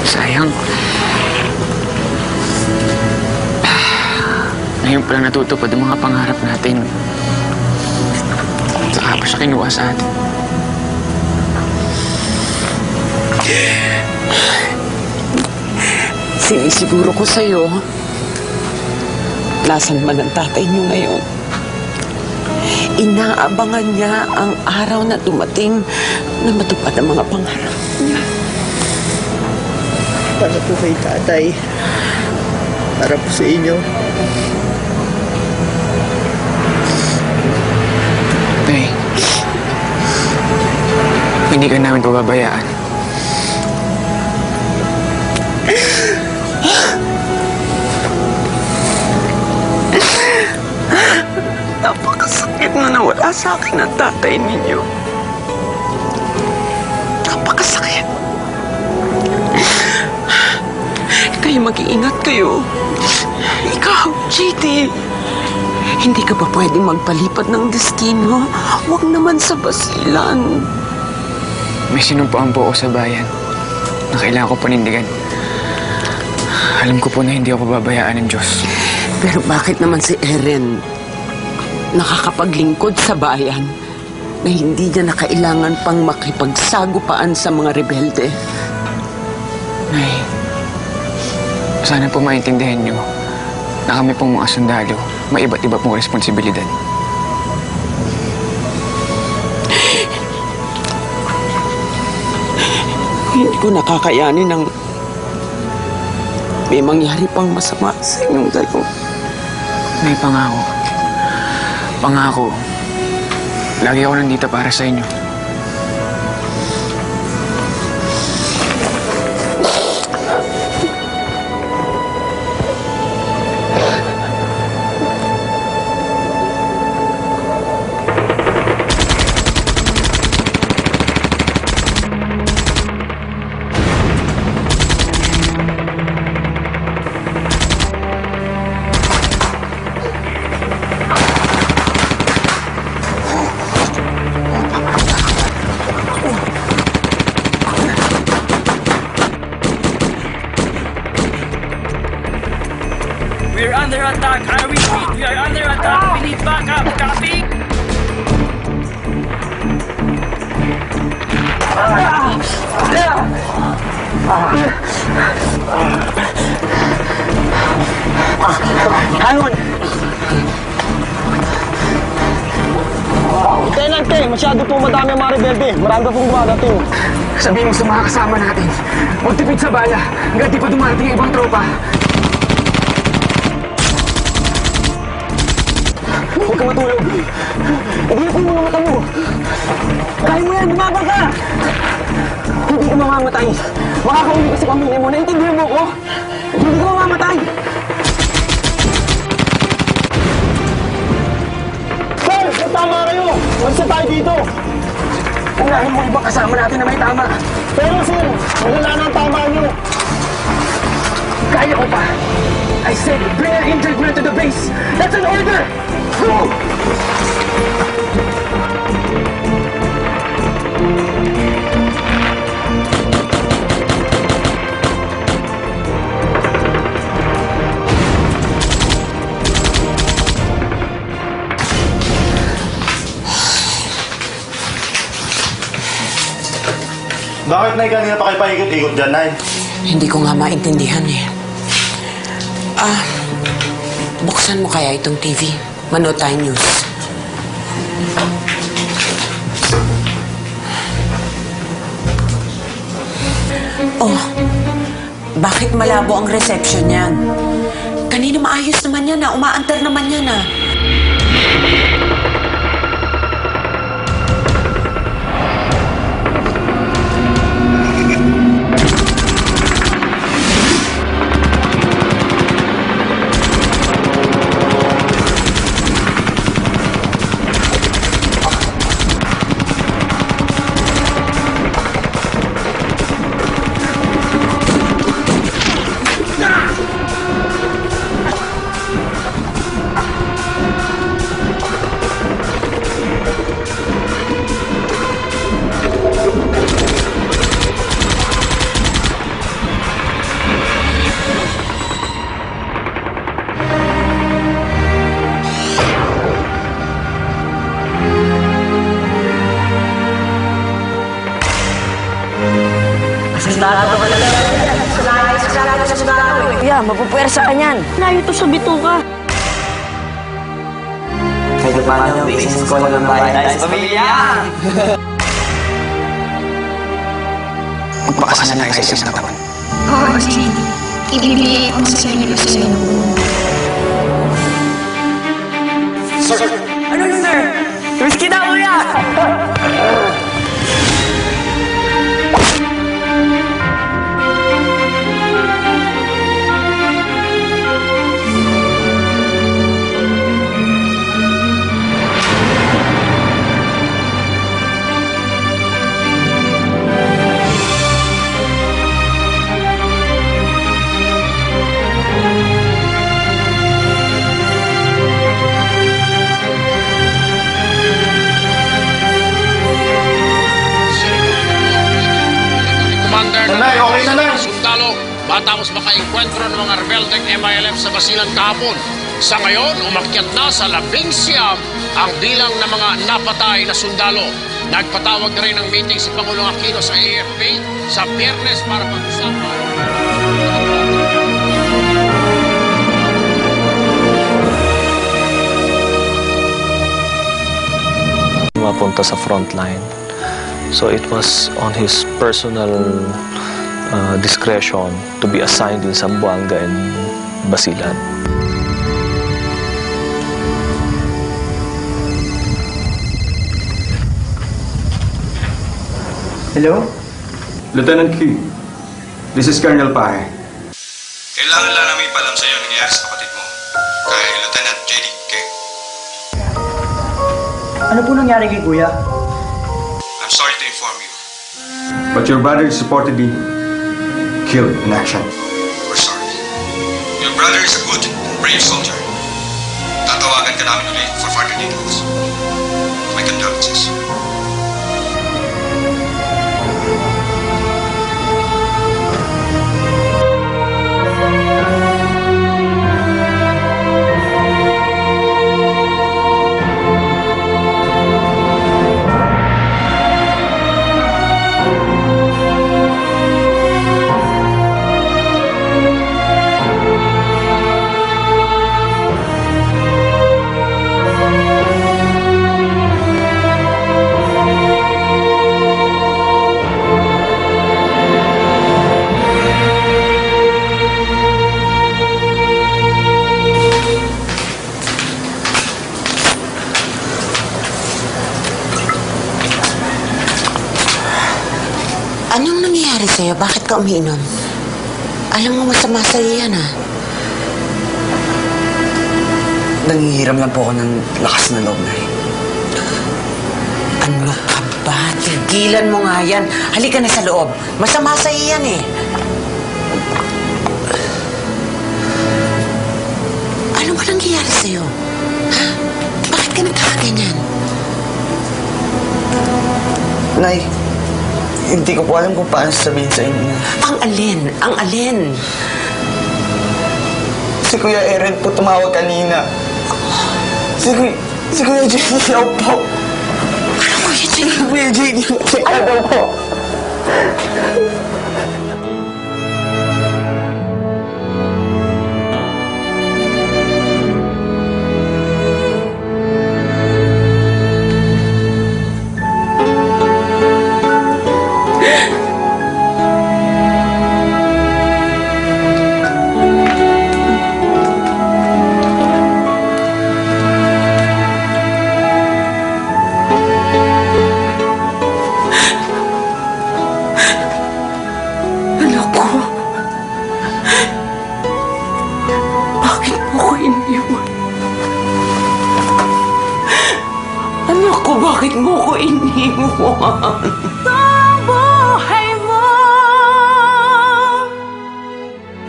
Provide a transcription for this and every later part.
Sayang. Ngayon pala natutupad ang mga pangarap natin. Saka pa siya kinuha sa atin. Sinisiguro ko sa'yo, nasan man ang tatay niyo ngayon. Inaabangan niya ang araw na dumating na matupad ang mga pangarap niya. Para po kay tatay. Para po sa inyo. Tay, hindi ka namin pababayaan. Napakasakit na nawala sa akin ang tatay ninyo. Napakasakit. Kaya mag-iingat kayo. Ikaw, JT, hindi ka ba pwedeng magpalipat ng destino? Huwag naman sa basilan. May sinumpaan po ako sa bayan na kailangan ko panindigan. Alam ko po na hindi ako pababayaan ng Diyos. Pero bakit naman si Eren nakakapaglingkod sa bayan na hindi niya na kailangan pang makipagsagupaan sa mga rebelde? Nay, sana po maintindihan niyo na kami pong mga sundalo, may iba't iba pong responsibilidad. Hindi ko nakakayanin ng may mangyari pang masama sa inyong dalawa. May pangako. Pangako. Lagi ako nandito para sa inyo. We're under attack. I repeat, we are under attack. We need backup. Copy? Hangon! Lieutenant K, masyado pong madami ang mga rebelde. Marami pa pong dumadating. Sabihin mo sa mga kasama natin, magtipid sa bala hanggang di pa dumarating ang ibang tropa. Huwag ka matulog. Idilat mo mga mata mo. Kaya mo yan, bumaba ka! Hindi ka mamamatay. Makakauli ka sa pamilya mo. Naintindihan mo ko? Hindi ka mamamatay. Sir, tama kayo. Magsa tayo dito. Unahin mo ibang kasama natin na may tama. Pero sir, wala na ang tama nyo. Kaya ko pa. I said, bring an injured man to the base. That's an order! Go! Bakit, Nay, kanina pa kayo paikot-ikot dyan, Nay? Hindi ko nga maintindihan eh. Buksan mo kaya itong TV. Manood tayo news. Oh, bakit malabo ang reception niyan? Kanina maayos naman yan na. Umaantar naman yan na. Kuya, mapupuwersa ka niyan. Layo to sa bituka. Kahit paano, basis ko lang bayan tayo sa pamilya. Magpakasal tayo sa isang katawan. Oo, JD. Ibibigay ko sa sarili ko sa'yo. Ano yun, sir? Whiskey na, kuya! Nanay, okay na, Nay. Sundalo, matapos makaengkwentro ng mga rebeldeng MILF sa Basilan kahapon. Sa ngayon, umakyat na sa 11 ang bilang ng mga napatay na sundalo. Nagpatawag na rin ng meeting si Pangulong Aquino sa AFP sa Biyernes para pag-usapan. Mapunta sa frontline. So it was on his personal discretion to be assigned in Zamboanga and Basilan. Hello? Lieutenant Q, this is Colonel Pahe. Kailangan lang namin ipalam sa'yo ang nangyari sa kapatid mo, kay Lieutenant J.D. K. Ano po nangyari kay kuya? I'm sorry to inform you. But your brother is reportedly killed in action. We're sorry. Your brother is a good and brave soldier. Tatawagan ka namin ulit for further details. My condolences. Anong nangyayari sa'yo? Bakit ka umiinom? Alam mo, masama sa'yo yan, ha? Nangihiram lang po ako ng lakas na loob, Nay. Ano ka ba? Tigilan mo nga yan. Halika na sa loob. Masama sa'yo yan, eh. Ano ba nangyayari sa'yo? Ha? Bakit ka nagkakaganyan? Nay, hindi ko po alam kung paano sabihin sa inyo, Nay. Ang alin? Ang alin? Si Kuya Eren po tumawag kanina. Si Kuya JD daw po. Ano, Kuya Jay? Si Kuya JD daw po. Bakit mo ko iniwan? Ang buhay mo,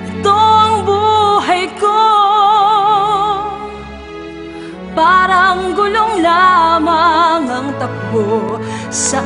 ito ang buhay ko. Parang gulong lamang ang takbo sa